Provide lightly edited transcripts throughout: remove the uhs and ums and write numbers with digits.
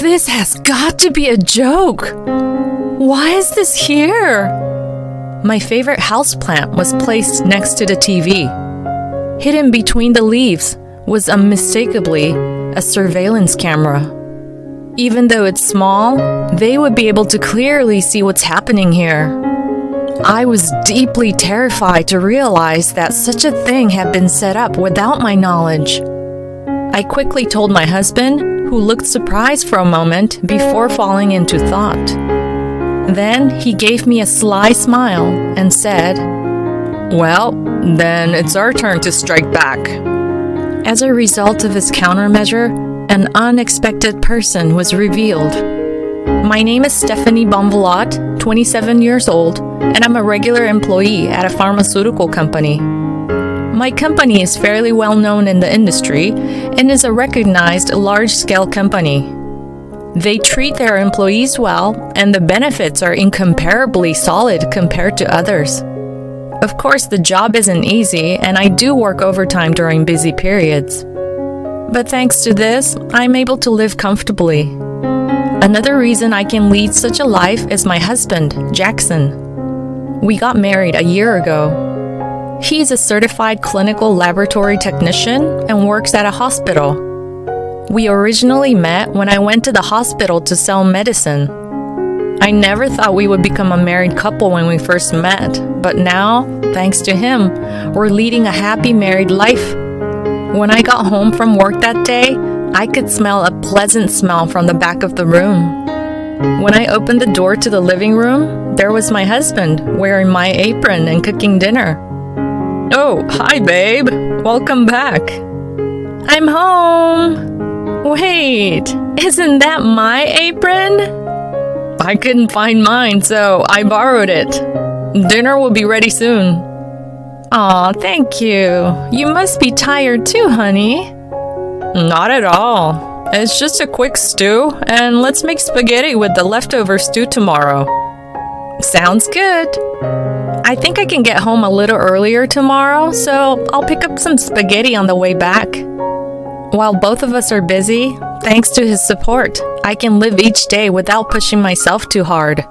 This has got to be a joke. Why is this here? My favorite houseplant was placed next to the TV. Hidden between the leaves was unmistakably a surveillance camera. Even though it's small, they would be able to clearly see what's happening here. I was deeply terrified to realize that such a thing had been set up without my knowledge. I quickly told my husband, who looked surprised for a moment before falling into thought. Then he gave me a sly smile and said, "Well, then it's our turn to strike back." As a result of his countermeasure, an unexpected person was revealed. My name is Stephanie Bonvalot, 27 years old, and I'm a regular employee at a pharmaceutical company. My company is fairly well known in the industry and is a recognized large-scale company. They treat their employees well, and the benefits are incomparably solid compared to others. Of course, the job isn't easy, and I do work overtime during busy periods. But thanks to this, I'm able to live comfortably. Another reason I can lead such a life is my husband, Jackson. We got married a year ago. He's a certified clinical laboratory technician and works at a hospital. We originally met when I went to the hospital to sell medicine. I never thought we would become a married couple when we first met, but now, thanks to him, we're leading a happy married life. When I got home from work that day, I could smell a pleasant smell from the back of the room. When I opened the door to the living room, there was my husband wearing my apron and cooking dinner. "Oh, hi, babe. Welcome back." "I'm home." "Wait, isn't that my apron?" "I couldn't find mine, so I borrowed it. Dinner will be ready soon." "Aw, thank you. You must be tired too, honey." "Not at all. It's just a quick stew, and let's make spaghetti with the leftover stew tomorrow." "Sounds good. I think I can get home a little earlier tomorrow, so I'll pick up some spaghetti on the way back." While both of us are busy, thanks to his support, I can live each day without pushing myself too hard.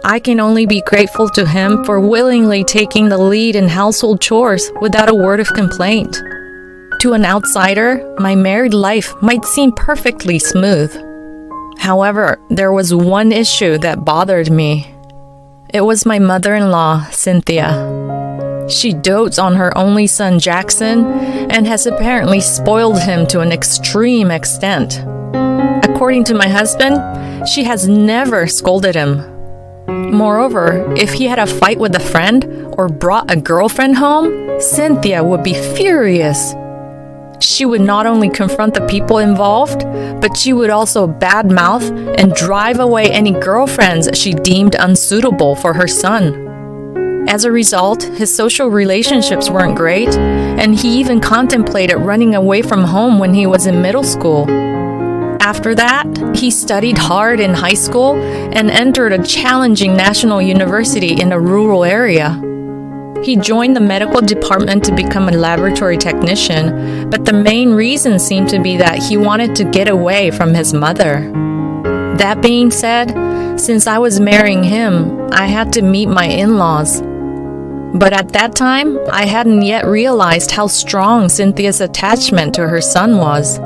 I can only be grateful to him for willingly taking the lead in household chores without a word of complaint. To an outsider, my married life might seem perfectly smooth. However, there was one issue that bothered me. It was my mother-in-law, Cynthia. She dotes on her only son, Jackson, and has apparently spoiled him to an extreme extent. According to my husband, she has never scolded him. Moreover, if he had a fight with a friend or brought a girlfriend home, Cynthia would be furious. She would not only confront the people involved, but she would also badmouth and drive away any girlfriends she deemed unsuitable for her son. As a result, his social relationships weren't great, and he even contemplated running away from home when he was in middle school. After that, he studied hard in high school and entered a challenging national university in a rural area. He joined the medical department to become a laboratory technician, but the main reason seemed to be that he wanted to get away from his mother. That being said, since I was marrying him, I had to meet my in-laws. But at that time, I hadn't yet realized how strong Cynthia's attachment to her son was.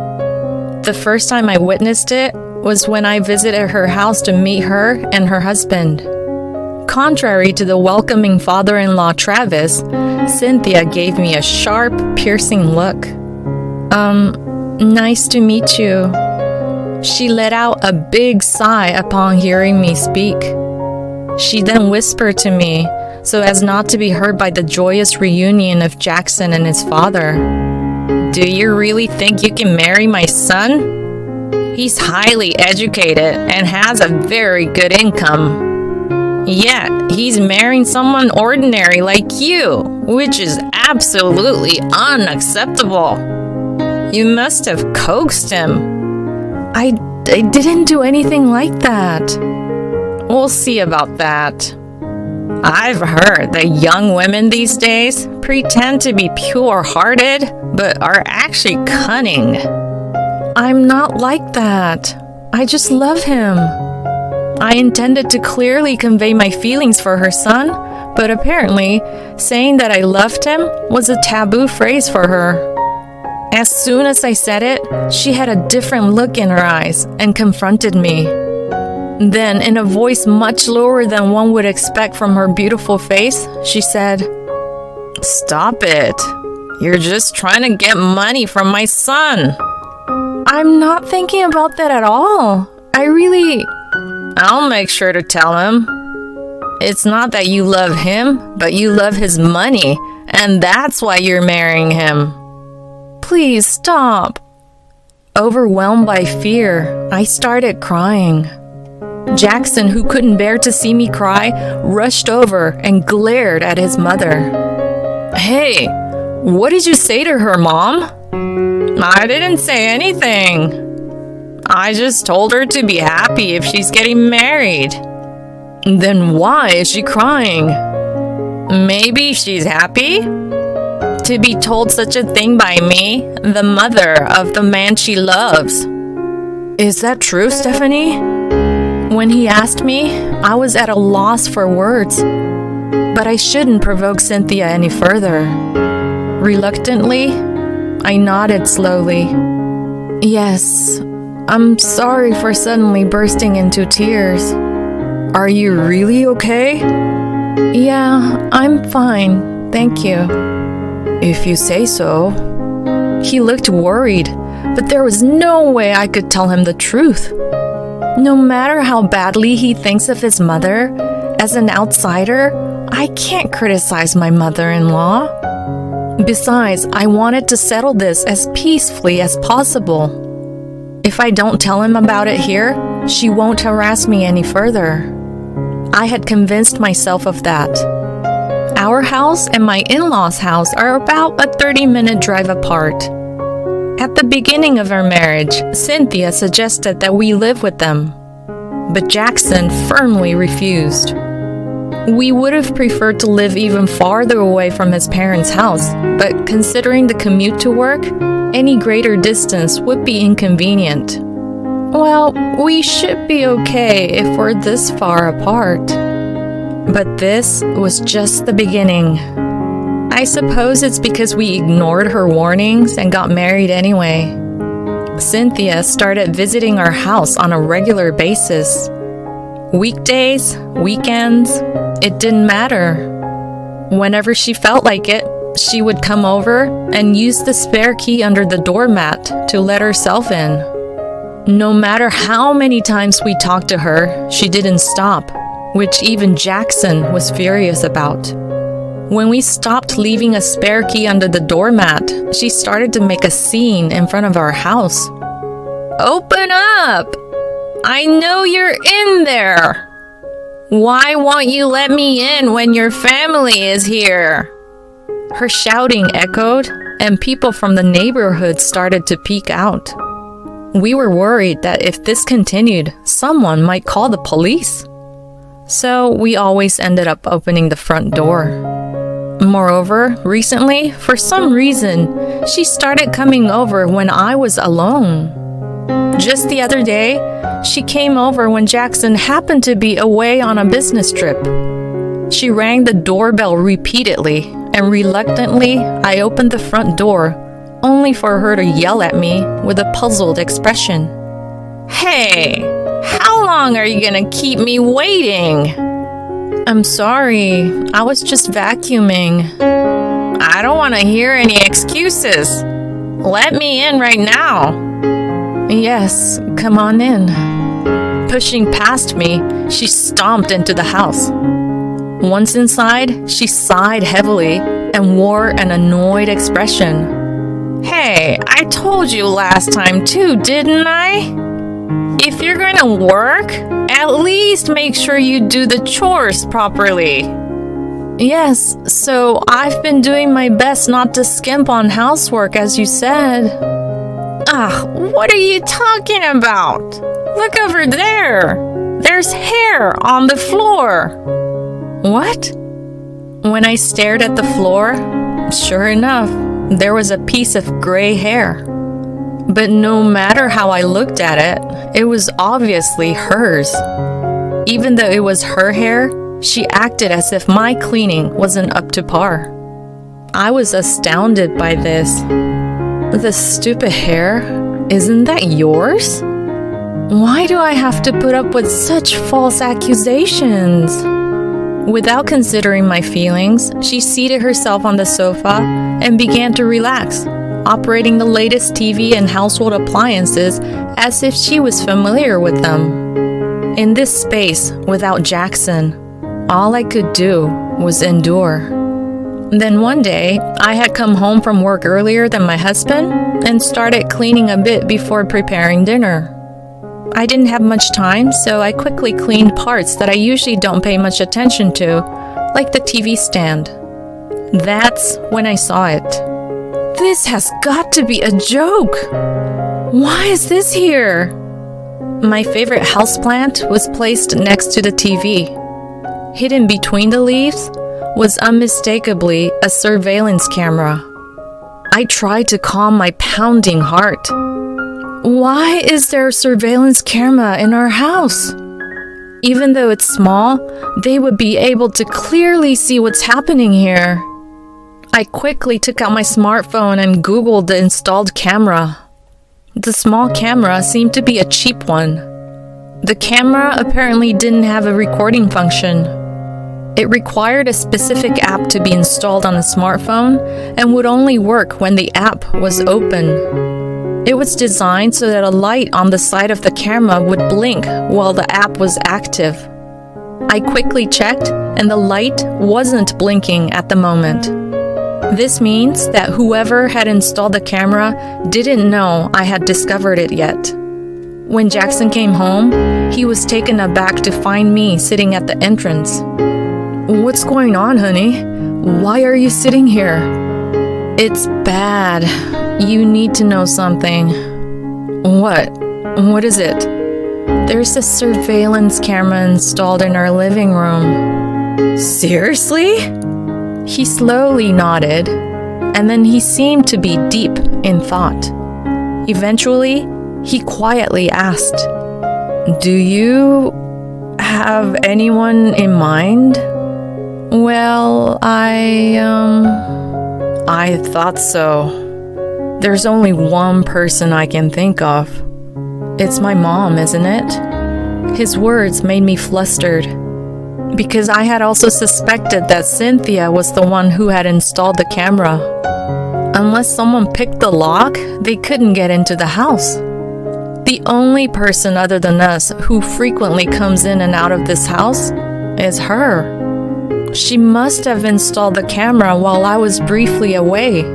The first time I witnessed it was when I visited her house to meet her and her husband. Contrary to the welcoming father-in-law Travis, Cynthia gave me a sharp, piercing look. Nice to meet you." She let out a big sigh upon hearing me speak. She then whispered to me, so as not to be heard by the joyous reunion of Jackson and his father, "Do you really think you can marry my son? He's highly educated and has a very good income. Yet, he's marrying someone ordinary like you, which is absolutely unacceptable. You must have coaxed him." I didn't do anything like that." "We'll see about that. I've heard that young women these days pretend to be pure-hearted, but are actually cunning." "I'm not like that." I just love him. I intended to clearly convey my feelings for her son, but apparently, saying that I loved him was a taboo phrase for her. As soon as I said it, she had a different look in her eyes and confronted me. Then, in a voice much lower than one would expect from her beautiful face, she said, "Stop it. You're just trying to get money from my son." I'm not thinking about that at all. I'll make sure to tell him. It's not that you love him, but you love his money, and that's why you're marrying him. Please stop. Overwhelmed by fear, I started crying. Jackson, who couldn't bear to see me cry, rushed over and glared at his mother. "Hey, what did you say to her, Mom?" "I didn't say anything. I just told her to be happy if she's getting married." "Then why is she crying?" "Maybe she's happy to be told such a thing by me, the mother of the man she loves." Is that true, Stephanie? When he asked me, I was at a loss for words, but I shouldn't provoke Cynthia any further. Reluctantly, I nodded slowly. Yes, I'm sorry for suddenly bursting into tears. Are you really okay? Yeah, I'm fine, thank you. If you say so. He looked worried, but there was no way I could tell him the truth. No matter how badly he thinks of his mother, as an outsider, I can't criticize my mother-in-law. Besides, I wanted to settle this as peacefully as possible. If I don't tell him about it here, she won't harass me any further. I had convinced myself of that. Our house and my in-laws' house are about a 30-minute drive apart. At the beginning of our marriage, Cynthia suggested that we live with them, but Jackson firmly refused. We would have preferred to live even farther away from his parents' house, but considering the commute to work, any greater distance would be inconvenient. Well, we should be okay if we're this far apart. But this was just the beginning. I suppose it's because we ignored her warnings and got married anyway. Cynthia started visiting our house on a regular basis. Weekdays, weekends, it didn't matter. Whenever she felt like it, she would come over and use the spare key under the doormat to let herself in. No matter how many times we talked to her, she didn't stop, which even Jackson was furious about. When we stopped leaving a spare key under the doormat, she started to make a scene in front of our house. "Open up! I know you're in there! Why won't you let me in when your family is here?" Her shouting echoed, and people from the neighborhood started to peek out. We were worried that if this continued, someone might call the police. So we always ended up opening the front door. Moreover, recently, for some reason, she started coming over when I was alone. Just the other day, she came over when Jackson happened to be away on a business trip. She rang the doorbell repeatedly, and reluctantly, I opened the front door, only for her to yell at me with a puzzled expression. "Hey, how long are you gonna keep me waiting?" "I'm sorry, I was just vacuuming." "I don't want to hear any excuses. Let me in right now." "Yes, come on in." Pushing past me, she stomped into the house. Once inside, she sighed heavily and wore an annoyed expression. "Hey, I told you last time too, didn't I? If you're gonna work, at least make sure you do the chores properly." "Yes, so I've been doing my best not to skimp on housework, as you said." What are you talking about? Look over there. There's hair on the floor." "What?" When I stared at the floor, sure enough, there was a piece of gray hair. But no matter how I looked at it, it was obviously hers. Even though it was her hair, she acted as if my cleaning wasn't up to par. I was astounded by this. The stupid hair, isn't that yours? Why do I have to put up with such false accusations? Without considering my feelings, she seated herself on the sofa and began to relax, operating the latest TV and household appliances as if she was familiar with them. In this space, without Jackson, all I could do was endure. Then one day, I had come home from work earlier than my husband and started cleaning a bit before preparing dinner. I didn't have much time, so I quickly cleaned parts that I usually don't pay much attention to, like the TV stand. That's when I saw it. This has got to be a joke! Why is this here? My favorite houseplant was placed next to the TV. Hidden between the leaves was unmistakably a surveillance camera. I tried to calm my pounding heart. Why is there a surveillance camera in our house? Even though it's small, they would be able to clearly see what's happening here. I quickly took out my smartphone and Googled the installed camera. The small camera seemed to be a cheap one. The camera apparently didn't have a recording function. It required a specific app to be installed on a smartphone and would only work when the app was open. It was designed so that a light on the side of the camera would blink while the app was active. I quickly checked, and the light wasn't blinking at the moment. This means that whoever had installed the camera didn't know I had discovered it yet. When Jackson came home, he was taken aback to find me sitting at the entrance. "What's going on, honey? Why are you sitting here?" "It's bad. You need to know something." "What? What is it?" "There's a surveillance camera installed in our living room." "Seriously?" He slowly nodded, and then he seemed to be deep in thought. Eventually, he quietly asked, "Do you have anyone in mind?" "Well, I thought so. There's only one person I can think of. It's my mom, isn't it?" His words made me flustered, because I had also suspected that Cynthia was the one who had installed the camera. Unless someone picked the lock, they couldn't get into the house. The only person other than us who frequently comes in and out of this house is her. She must have installed the camera while I was briefly away.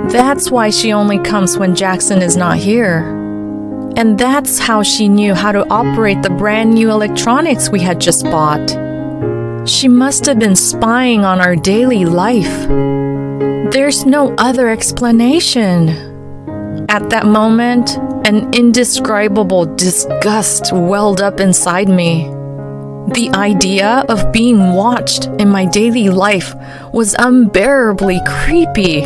That's why she only comes when Jackson is not here. And that's how she knew how to operate the brand new electronics we had just bought. She must have been spying on our daily life. There's no other explanation. At that moment, an indescribable disgust welled up inside me. The idea of being watched in my daily life was unbearably creepy.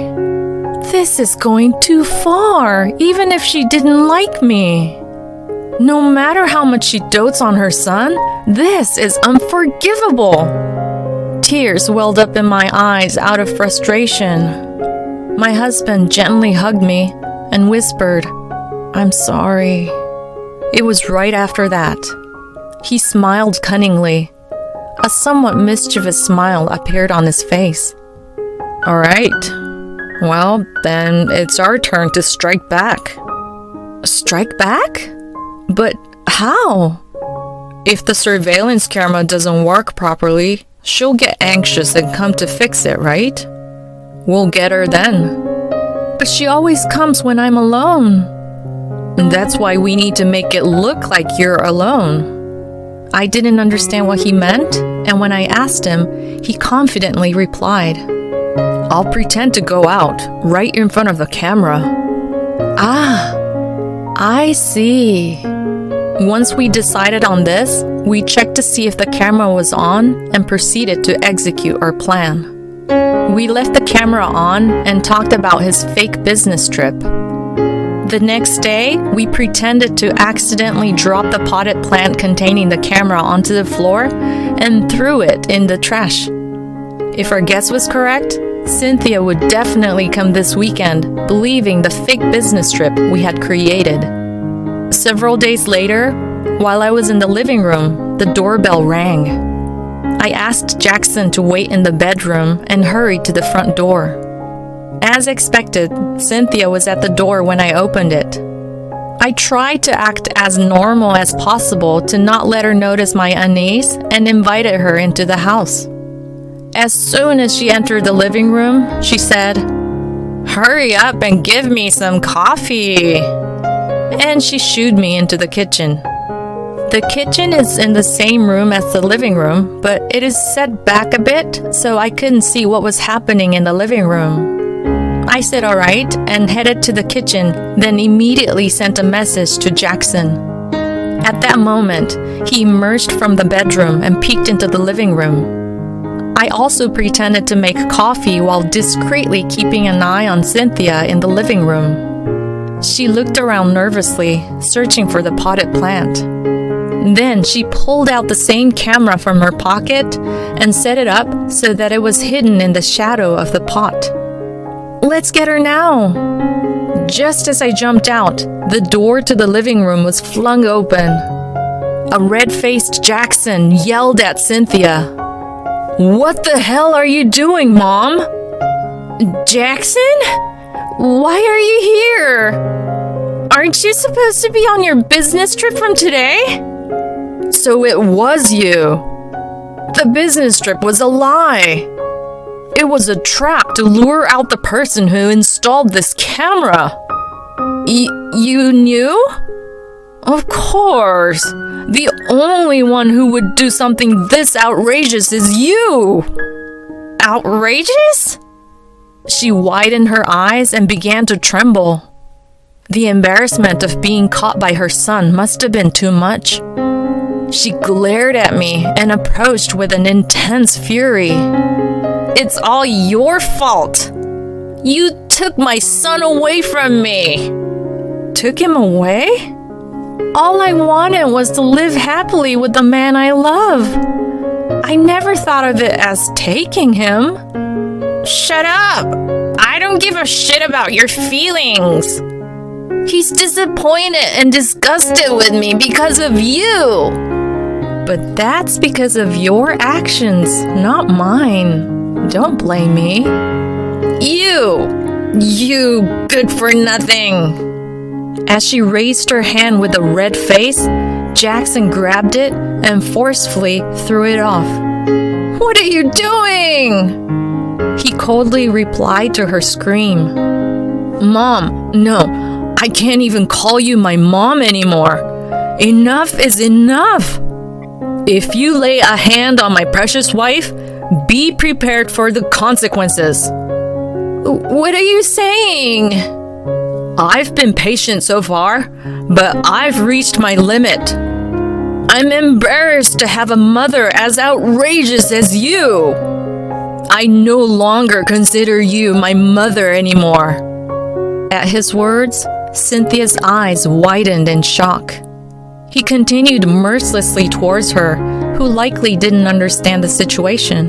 This is going too far, even if she didn't like me. No matter how much she dotes on her son, this is unforgivable. Tears welled up in my eyes out of frustration. My husband gently hugged me and whispered, "I'm sorry." It was right after that. He smiled cunningly. A somewhat mischievous smile appeared on his face. "All right. Well, then it's our turn to strike back." "Strike back? But how?" "If the surveillance camera doesn't work properly, she'll get anxious and come to fix it, right? We'll get her then." "But she always comes when I'm alone." "That's why we need to make it look like you're alone." I didn't understand what he meant, and when I asked him, he confidently replied, "I'll pretend to go out right in front of the camera." "Ah, I see." Once we decided on this, we checked to see if the camera was on and proceeded to execute our plan. We left the camera on and talked about his fake business trip. The next day, we pretended to accidentally drop the potted plant containing the camera onto the floor and threw it in the trash. If our guess was correct, Cynthia would definitely come this weekend, believing the fake business trip we had created. Several days later, while I was in the living room, the doorbell rang. I asked Jackson to wait in the bedroom and hurried to the front door. As expected, Cynthia was at the door when I opened it. I tried to act as normal as possible to not let her notice my unease and invited her into the house. As soon as she entered the living room, she said, "Hurry up and give me some coffee." And she shooed me into the kitchen. The kitchen is in the same room as the living room, but it is set back a bit, so I couldn't see what was happening in the living room. I said all right and headed to the kitchen, then immediately sent a message to Jackson. At that moment, he emerged from the bedroom and peeked into the living room. I also pretended to make coffee while discreetly keeping an eye on Cynthia in the living room. She looked around nervously, searching for the potted plant. Then she pulled out the same camera from her pocket and set it up so that it was hidden in the shadow of the pot. "Let's get her now." Just as I jumped out, the door to the living room was flung open. A red-faced Jackson yelled at Cynthia, "What the hell are you doing, Mom?" "Jackson? Why are you here? Aren't you supposed to be on your business trip from today?" "So it was you. The business trip was a lie. It was a trap to lure out the person who installed this camera." You knew?" "Of course. The only one who would do something this outrageous is you." "Outrageous?" She widened her eyes and began to tremble. The embarrassment of being caught by her son must have been too much. She glared at me and approached with an intense fury. "It's all your fault. You took my son away from me." "Took him away? All I wanted was to live happily with the man I love. I never thought of it as taking him." "Shut up! I don't give a shit about your feelings. He's disappointed and disgusted with me because of you." "But that's because of your actions, not mine. Don't blame me." You good for nothing." As she raised her hand with a red face, Jackson grabbed it and forcefully threw it off. "What are you doing?" He coldly replied to her scream. "Mom, no, I can't even call you my mom anymore. Enough is enough. If you lay a hand on my precious wife, be prepared for the consequences." "What are you saying?" "I've been patient so far, but I've reached my limit. I'm embarrassed to have a mother as outrageous as you. I no longer consider you my mother anymore." At his words, Cynthia's eyes widened in shock. He continued mercilessly towards her, who likely didn't understand the situation.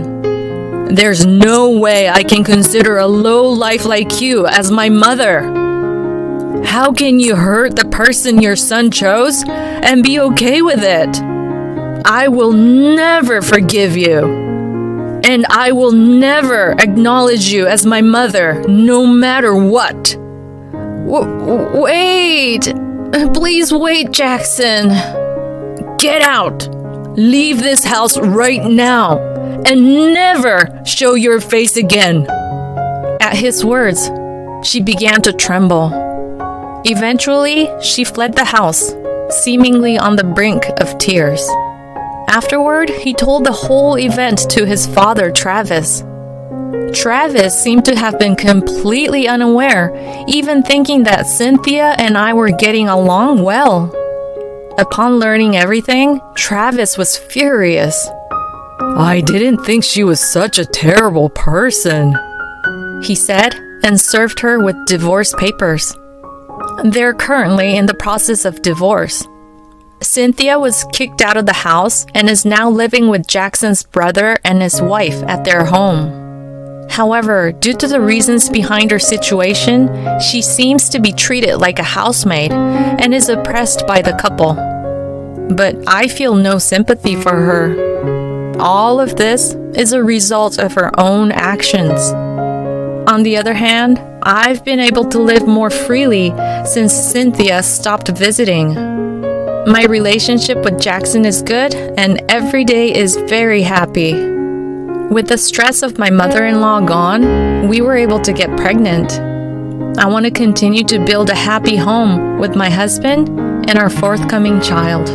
"There's no way I can consider a lowlife like you as my mother. How can you hurt the person your son chose and be okay with it? I will never forgive you. And I will never acknowledge you as my mother, no matter what." Wait! Please wait, Jackson. "Get out! Leave this house right now and never show your face again." At his words, she began to tremble. Eventually, she fled the house, seemingly on the brink of tears. Afterward, he told the whole event to his father, Travis. Travis seemed to have been completely unaware, even thinking that Cynthia and I were getting along well. Upon learning everything, Travis was furious. "I didn't think she was such a terrible person," he said, and served her with divorce papers. They're currently in the process of divorce. Cynthia was kicked out of the house and is now living with Jackson's brother and his wife at their home. However, due to the reasons behind her situation, she seems to be treated like a housemaid and is oppressed by the couple. But I feel no sympathy for her. All of this is a result of her own actions. On the other hand, I've been able to live more freely since Cynthia stopped visiting. My relationship with Jackson is good, and every day is very happy. With the stress of my mother-in-law gone, we were able to get pregnant. I want to continue to build a happy home with my husband and our forthcoming child.